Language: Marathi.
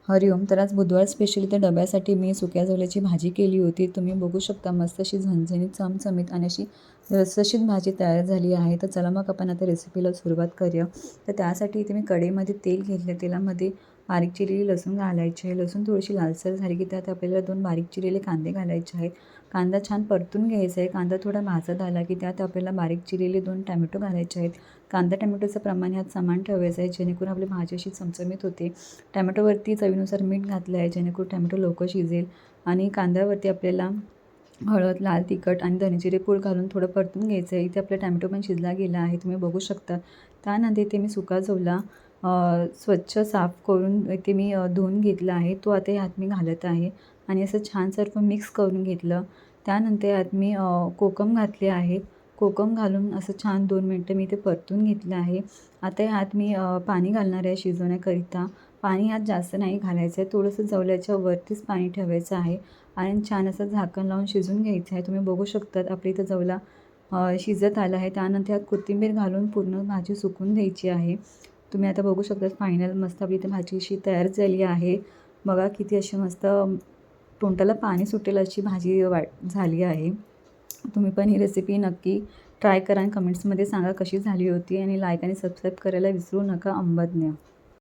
हरिओम. तर आज बुधवार स्पेशली त्या डब्यासाठी मी सुक्या जोल्याची भाजी केली होती. तुम्ही बघू शकता मस्त अशी झणझणीत, चमचमीत आणि अशी रसरशीत भाजी तयार झाली आहे. तर चला मग आपण आता रेसिपीला सुरुवात करूया. तर त्यासाठी इथे मी कढईमध्ये तेल घेतले. तेलामध्ये बारीक चिरलेली लसूण घालायची आहे. लसूण थोडीशी लालसर झाली की त्यात आपल्याला 2 बारीक चिरलेले कांदे घालायचे आहेत. कांदा छान परतून घ्यायचा आहे. कांदा थोडा भाजत आला की त्यात आपल्याला बारीक चिरलेले 2 टॅमॅटो घालायचे आहेत. कांदा टॅमॅटोचं प्रमाण ह्यात समान ठेवायचं आहे, जेणेकरून आपली भाजी अशी चमचमीत होते. टॅमॅटोवरती चवीनुसार मीठ घातलं आहे, जेणेकरून टॅमॅटो लवकर शिजेल. आणि कांद्यावरती आपल्याला हळद, लाल तिखट आणि धनेजिरे पूड घालून थोडं परतून घ्यायचं आहे. इथे आपला टॅमॅटो पण शिजला गेला आहे, तुम्ही बघू शकता. त्यानंतर इथे मी सुका जोला स्वच्छ साफ करून इथे मी धुवून घेतला आहे. तो आता ह्यात मी घालत आहे आणि असं छान सर्व मिक्स करून घेतलं. त्यानंतर यात मी कोकम घातले आहे. कोकम घालून असं छान 2 मिनटं मी ते परतून घेतलं आहे. आता ह्यात मी पाणी घालणार आहे शिजवण्याकरिता. पाणी ह्यात जास्त नाही घालायचं आहे, थोडंसं जवल्याच्या वरतीच पाणी ठेवायचं आहे आणि छान असं झाकण लावून शिजून घ्यायचं आहे. तुम्ही बघू शकतात आपली इथं जवला शिजत आला आहे. त्यानंतर यात कोथिंबीर घालून पूर्ण भाजी सुकून द्यायची आहे. तुम्ही आता बघू शकता फायनल मस्त आपली इथे भाजी अशी तयार झाली आहे. बघा किती अशी मस्त तोंडाला पाणी सुटेल अशी भाजी झाली आहे. तुम्ही पण ही रेसिपी नक्की ट्राय करा आणि कमेंट्समध्ये सांगा कशी झाली होती आणि लाईक आणि सबस्क्राईब करायला विसरू नका. अंबज्ञ.